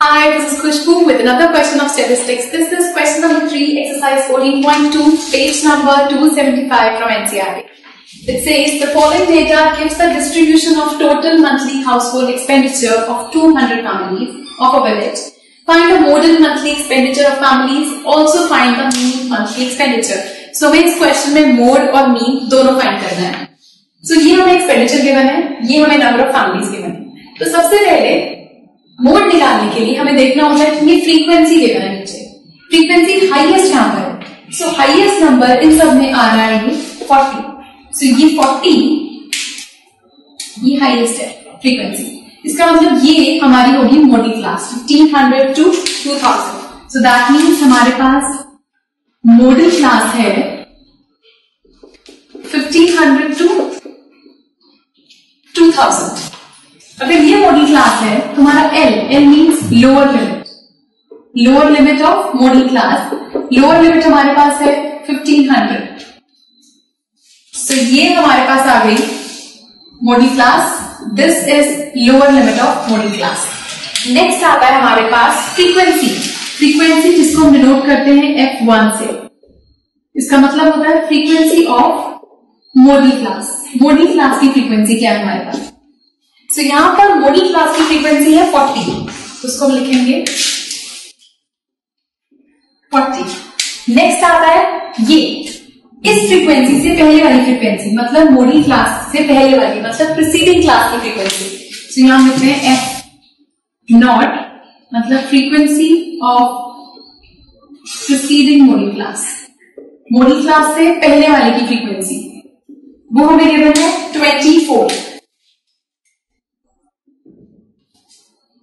Hi, this is Khushbu with another question of statistics. This is question number 3, exercise 14.2, page number 275 from NCERT. It says the following data gives the distribution of total monthly household expenditure of 200 families of a village. Find the modal monthly expenditure of families. Also find the mean monthly expenditure. So हमें इस question में mode और mean दोनों find करना है. So ये हमें expenditure given है, ये हमें नंबर ऑफ फैमिलीज गिवन है. तो सबसे पहले मोड निकालने के लिए हमें देखना होता है कि ये फ्रीक्वेंसी गिवन है नीचे. फ्रीक्वेंसी हाईएस्ट यहाँ पर है. सो हाईएस्ट नंबर इन सब में आ रहा है ये 40. सो ये 40 ये हाईएस्ट है फ्रीक्वेंसी. इसका मतलब ये हमारी होगी मोडी class 1500 to 2000. So that means हमारे पास मोडल क्लास है 1500 to 2000. अगर ये मॉडल क्लास है तो हमारा L means lower limit of model class. Lower limit हमारे पास है 1500. सो ये हमारे पास आ गई model class. This is lower limit of model class. Next आता है हमारे पास फ्रीक्वेंसी जिसको हम डिनोट करते हैं F1 से. इसका मतलब होता है frequency of model class. Model class की फ्रीक्वेंसी क्या है हमारे पास. तो यहां पर मॉडल क्लास की फ्रीक्वेंसी है 40. तो उसको हम लिखेंगे 40. नेक्स्ट आता है ये इस फ्रीक्वेंसी से पहले वाली फ्रीक्वेंसी, मतलब मॉडल क्लास से पहले वाली, मतलब प्रीसीडिंग क्लास की फ्रीक्वेंसी. तो यहां हम लिखते हैं F0 मतलब frequency of preceding model class. Model class से पहले वाले की फ्रीक्वेंसी वो हमें गिवन है 24.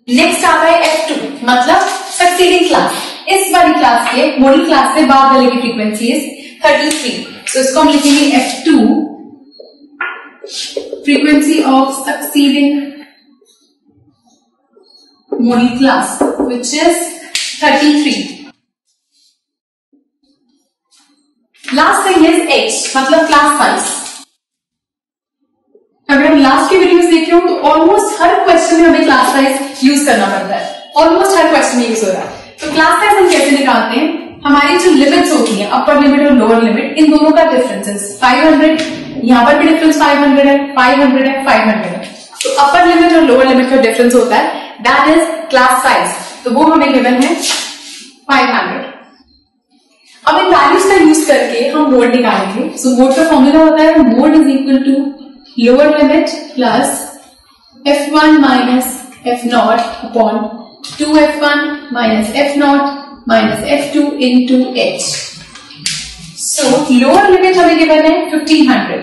नेक्स्ट आता है F2 मतलब सक्सीडिंग क्लास. इस वाली क्लास के मॉडल क्लास से बाद वाले की फ्रीक्वेंसी इज 33. सो इसको हम लिखेंगे F2 frequency of succeeding model class which is 33. Last thing is H मतलब क्लास साइज. अगर हम लास्ट की वीडियोस देख रहे हो तो ऑलमोस्ट हर क्वेश्चन में हमें क्लास साइज यूज करना पड़ता है. ऑलमोस्ट हर क्वेश्चन में यूज हो रहा है. तो क्लास साइज हम कैसे निकालते हैं. हमारी जो लिमिट्स होती हैं अपर लिमिट और लोअर लिमिट, इन दोनों का डिफरेंस 500. यहाँ पर भी डिफरेंस 500 है, 500 है, 500 है. तो अपर लिमिट और लोअर लिमिट का डिफरेंस होता है, दैट इज क्लास साइज. तो वो हमें गिवन है 500. अब इन वैल्यूज का यूज करके हम मोड निकालेंगे. सो मोड का फॉर्मूला होता है mode is equal to lower limit plus F1 minus F0 upon 2F1 minus F0 minus F2 into H. So lower limit हमें गिवन है 1500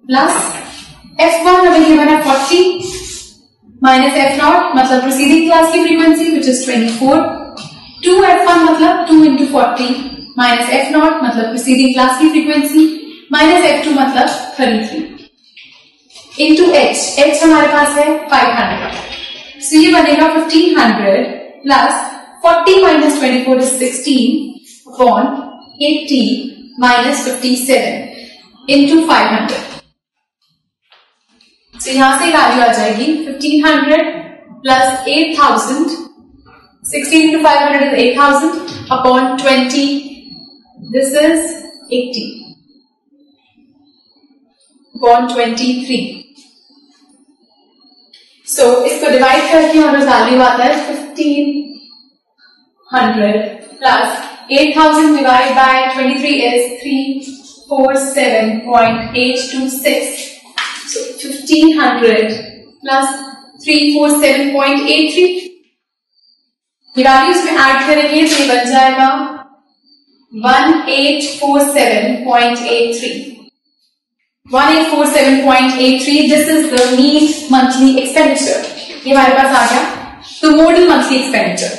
plus F1 हमें गिवन है 40 minus F0 मतलब प्रीसीडिंग क्लास की frequency which is 24. 2F1 मतलब 2 into 40 minus F0 मतलब preceding class की frequency minus F2 मतलब 33 इंटू H हमारे पास है 500. सो ये बनेगा 1500 plus 40 minus 24 is 16 upon 80 minus 57 into 500. सो यहां से वैल्यू आ जाएगी 1500 plus 8000. 16 into 500 is 8000 upon 20. This is 80 upon 23. So इसको डिवाइड करके हमारा वैल्यू आता है 1500 plus 8000 divide by 23 is 347.826. So 1500 plus 347.83. ये वैल्यू इसमें ऐड करेंगे तो ये बन जाएगा 1847.83. 1847.83. This is the mean monthly expenditure. ये हमारे पास आ गया. तो modal monthly expenditure.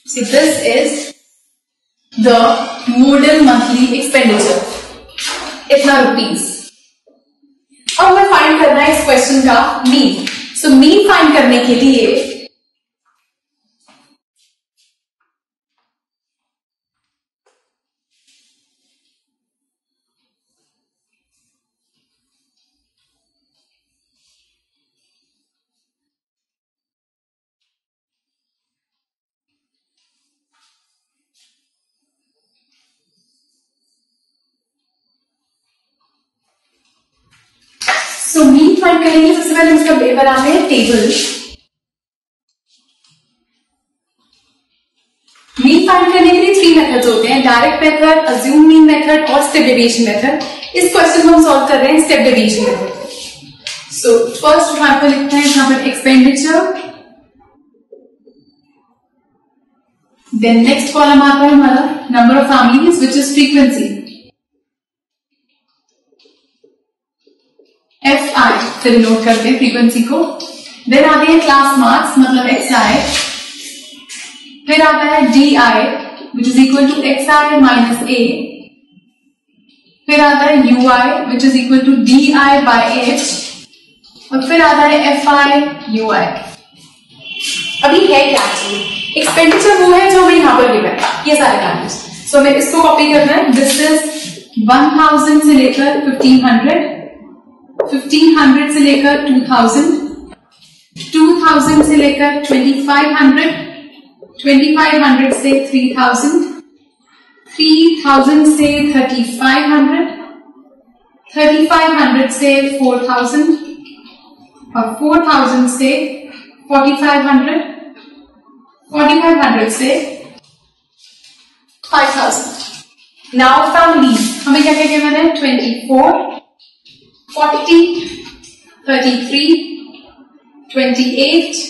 So this is the modal monthly expenditure. इतना रुपीस. अब हमें फाइंड करना है इस क्वेश्चन का मीन. सो मीन फाइंड करने के लिए सो मीन फाइंड करने के लिए सबसे पहले हम इसका बनाते हैं टेबल। मीन फाइंड करने के लिए 3 मेथड्स होते हैं, direct method, assume mean method और स्टेप डेविएशन मेथड। इस क्वेश्चन को हम सॉल्व कर रहे हैं step deviation method. So first वहां पर लिखते हैं यहाँ पर एक्सपेंडिचर, देन नेक्स्ट कॉलम आता है हमारा number of families which is frequency, FI फिर नोट करते हैं फ्रीक्वेंसी को। देन आते हैं क्लास मार्क्स मतलब XI, फिर आता है DI which is equal to XI minus A, फिर आता है UI which is equal to DI by H, और फिर आता है FI UI। अभी है क्या चीज? एक्सपेंडिचर वो है जो हमें यहां पर गिवन है, ये सारे वैल्यूज। सो हमें इसको कॉपी करना है। दिस इज 1000 से लेकर 1500, 1500 से लेकर 2000, 2000 से लेकर 2500, 2500 से 3000, 3000 से 3500, 3500 से 4000 और 4000 से 4500, 4500 से 5000। नाउ फैमिलीज हमें क्या क्या गिवन है? 24, 40, 33, 28,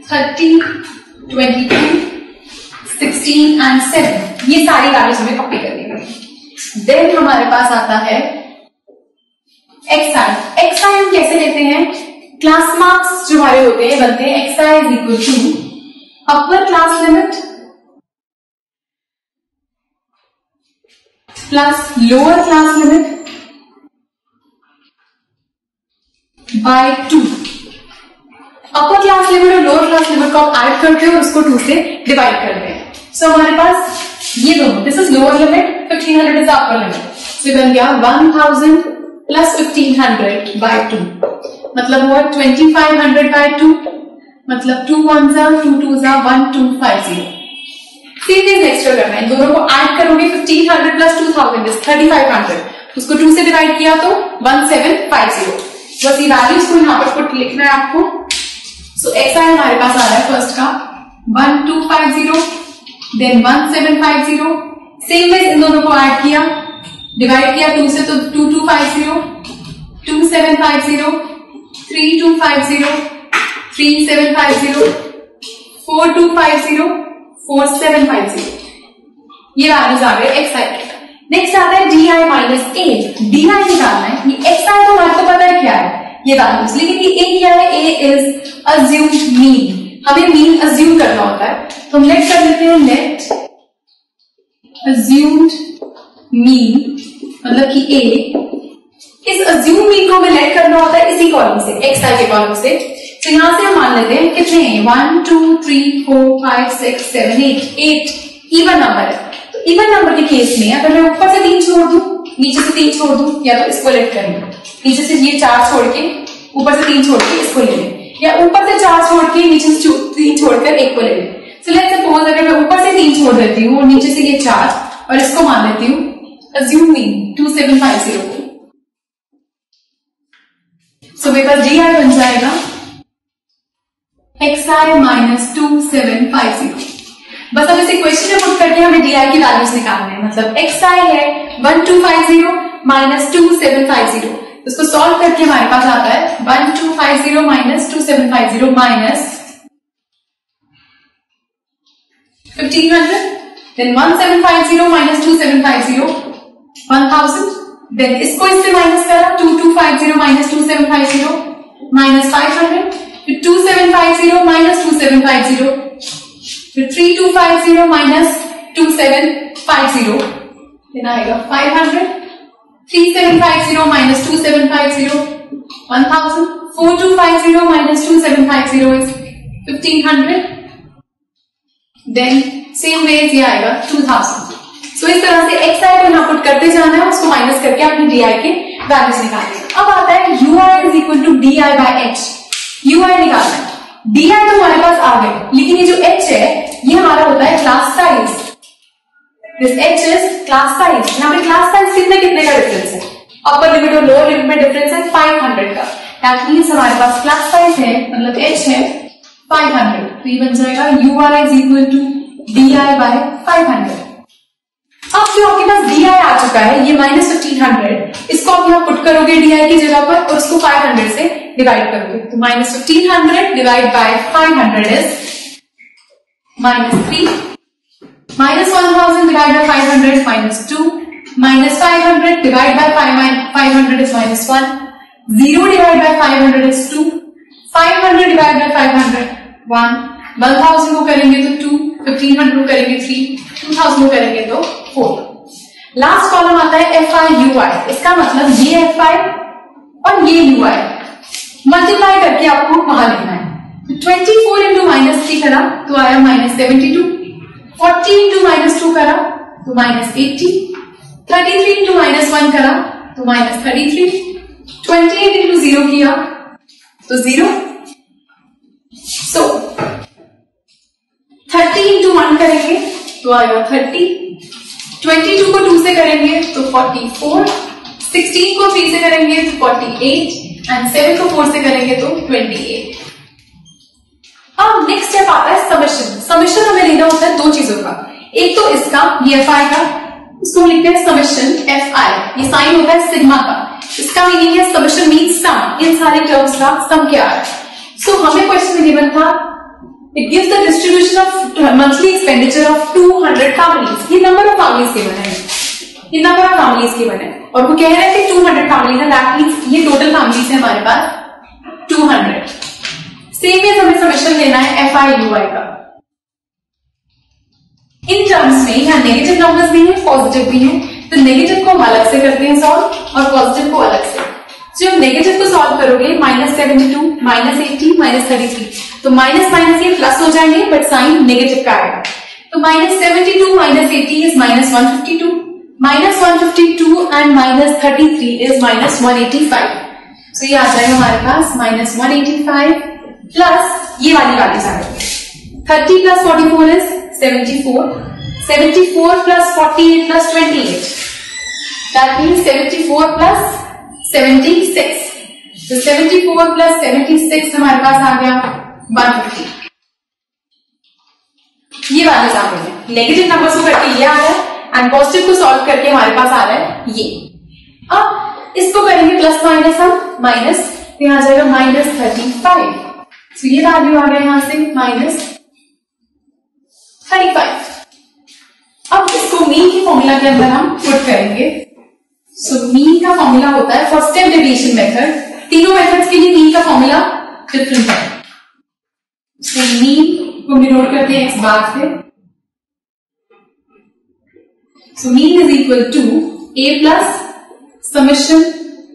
30, 22, 16 एंड 7। ये सारी वैल्यूज हमें कॉपी करनी है। देन हमारे पास आता है XI। XI हम कैसे लेते हैं? क्लास मार्क्स जो हमारे होते हैं बनते हैं XI is equal to upper class limit plus lower class limit by 2। Upper class limit और लोअर क्लास लिमिट को आप ऐड करते हो और उसको 2 से डिवाइड करते हैं। सो हमारे पास ये दोनों, this is lower limit, 1500 is upper limit. So बन गया 1000 प्लस 1500 बाय 2, मतलब हुआ 2500 बाय 2, मतलब 2 1 जा 2 2 जा 1250। सेम चीज एक्स्ट्रा करना है, दोनों को ऐड करोगे 1500 प्लस 2000 इज 3500, उसको 2 से डिवाइड किया तो 1750। बस ये वैल्यूज को यहाँ पर पुट लिखना है आपको। सो XI हमारे पास आ रहा है फर्स्ट का 1250, देन 1750। सेम वेज इन दोनों को ऐड किया, डिवाइड किया 2 से तो 2250, 2750, 3250, 3750, 4250, 4750। ये वैल्यूज आ गए XI। नेक्स्ट आता है DI माइनस A। DI निकालना है। ये XI तो हमारे को पता है क्या है ये वैल्यूज, लेकिन ये A क्या है? A is assumed mean. हमें मीन अज्यूम करना होता है, तो हम लेट कर लेते हैं लेट अज्यूम्ड मीन, मतलब कि A। इस अज्यूम मीन को हमें लेट करना होता है इसी कॉलम से, XI के कॉलम से। तो यहां से हम मान लेते हैं कितने हैं? 1 2 3 4 5 6 7 8 इवन नंबर है। तो इवन नंबर के केस में अगर मैं ऊपर से 3 छोड़ दूं, नीचे से 3 छोड़ दूं, या तो इसको लेट करेंगे, नीचे से ये 4 छोड़ के ऊपर से 3 छोड़ के इसको ले लें, या ऊपर से 4 छोड़ के नीचे से 3 छोड़कर एक को ले लें। सो लेट्स सपोज अगर मैं ऊपर से 3 छोड़ देती हूँ और नीचे से ये 4 और इसको मान लेती हूँ अज्यूम मीन 2750 को। सो मेरे पास DI बन जाएगा XI माइनस 2750। बस अब इस इक्वेशन में पुट करके हमें DI की वैल्यूज निकालना है, मतलब XI है 1250 माइनस 2750। इसको सॉल्व करके हमारे पास आता है 1250 minus 2750 minus 1500, then 1750 minus 2750 1000, then इसको इससे माइनस करा 2250 माइनस 2750 माइनस 500, फिर 2750 माइनस 2750, फिर 3250 माइनस 2750, देन आएगा 500, 3750 minus 2750 1000, 4250 minus 2750 is 1500, then same way ये आएगा 2000। सो इस तरह से XI को यहाँ पुट करते जाना है, उसको माइनस करके अपनी DI के वैल्यूज निकालने हैं। अब आता है UI is equal to DI by H। UI निकालना है, DI तो हमारे पास आ गए, लेकिन ये जो H है ये हमारा होता है class size. This H is class size. यहाँ पे क्लास साइज कितने कितने का डिफरेंस है? अपर लिमिट और लोअर लिमिट में डिफरेंस है 500 का। दैट मींस हमारे पास क्लास साइज है, मतलब h है 500, तो ये बन जाएगा ui is equal to di by 500। अब जो आपके पास di आ चुका है ये -1500, इसको आप यहाँ पुट करोगे di की जगह पर और उसको 500 से डिवाइड करोगे, तो -1500 divide by 500 is -3, -1000 divide by 500 -2, -500 divide by 500 is -1, 0 divide by 500 is 2, 500 divide by 500 1, 1000 को करेंगे तो 2, 1500 को करेंगे 3, 2000 को करेंगे तो 4। लास्ट कॉलम आता है FI/UI, इसका मतलब ये FI और ये UI मल्टीप्लाई करके आपको वहां लिखना है। तो 24 इंटू -3 करा तो आया -72, 40 इंटू -2 करा तो -80, 33 इंटू -1 करा तो -33, 28 इंटू 0 किया तो 0। सो 30 इंटू 1 करेंगे तो आएगा 30, 22 को 2 से करेंगे तो 44, 16 को 3 से करेंगे तो 48 एंड 7 को 4 से करेंगे तो 28। अब नेक्स्ट स्टेप आता है समेशन। समेशन हमें लेना होता है दो चीजों का, एक तो इसका ये FI का, इसको लिखते हैं समेशन FI, ये साइन होता है सिग्मा का, इसका मीनिंग है समेशन मीन्स सम, इन सारे टर्म्स का सम क्या है। सो हमें क्वेश्चन में गिवन था it gives the distribution of monthly expenditure of 200 families, ये नंबर ऑफ फैमिलीज गिवन है, ये नंबर ऑफ फैमिलीज गिवन है और वो कह रहे हैं कि 200 फैमिलीज है, दैट मींस ये टोटल फैमिलीज है हमारे पास 200। सेम एज हमें समेशन लेना है FI/UI का। इन टर्म्स में यहाँ नेगेटिव नंबर्स भी हैं, पॉजिटिव भी हैं, तो नेगेटिव को हम अलग से करते हैं सॉल्व और पॉजिटिव को अलग से। जो नेगेटिव को सॉल्व करोगे -72, -80, -33, तो माइनस माइनस ये प्लस हो जाएंगे बट साइन नेगेटिव का आएगा, तो -72 -80 इज -152, -152 एंड -33 इज -185, सो ये आ जाएगा हमारे पास -185 प्लस ये वाली वैल्यूज आ गई, 30 plus 44 is 74, 74 plus 48 plus 28, that means 74 plus 76, तो 74 प्लस 76 हमारे पास आ गया 150। ये वैल्यूज आ गई है, नेगेटिव नंबर्स को करके ये आ रहा है एंड पॉजिटिव को सॉल्व करके हमारे पास आ रहा है ये। अब इसको करेंगे प्लस माइनस, हम माइनस, तो यहां आ जाएगा -35, तो ये वैल्यू आ गया यहां से -35। अब इसको मीन की फॉर्मूला के अंदर हम पुट करेंगे। सो मीन का फॉर्मूला होता है फॉर स्टेप डेविएशन मेथड, तीनों मेथड्स के लिए मीन का फॉर्मूला डिफरेंट है। सो मीन को डिनोट करते हैं x बार से, so mean is equal to a plus summation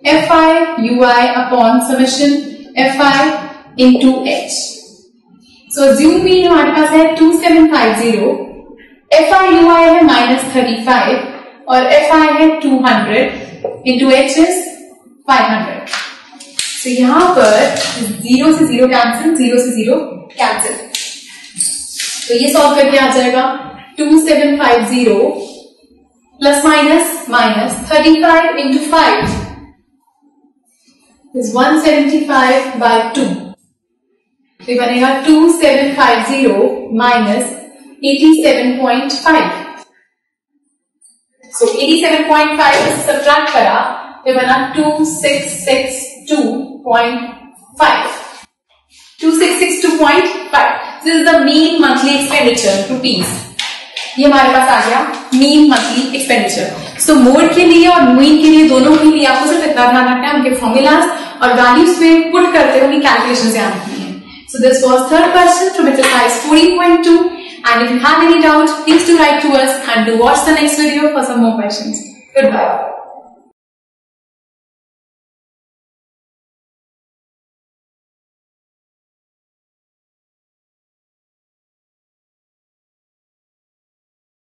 FI/UI upon summation FI into h। So assume mean हमारे पास है 2750, FI/UI है -35 और FI है 200 इंटू h इज 500। तो यहां पर 0 से 0 कैंसिल, 0 से 0 कैंसिल, तो ये सॉल्व करके आ जाएगा 2750 plus minus 35 into 5 is 175 by 2, तो ये बनेगा 2750 माइनस 87.5। सो 87.5 से सब्ट्रैक्ट करा तो बना 2662.5, 2662.5। This is the mean monthly expenditure rupees, ये हमारे पास आ गया मीन मंथली एक्सपेंडिचर। सो मोड के लिए और मीन के लिए, दोनों के लिए आपको सिर्फ इतना ध्यान रखना है उनके फॉर्मूलाज और वैल्यूज में पुट करते हुए कैलकुलेशन से आनी है। So this was third question from exercise 14.2, and if you have any doubt, please do write to us and do watch the next video for some more questions. Goodbye.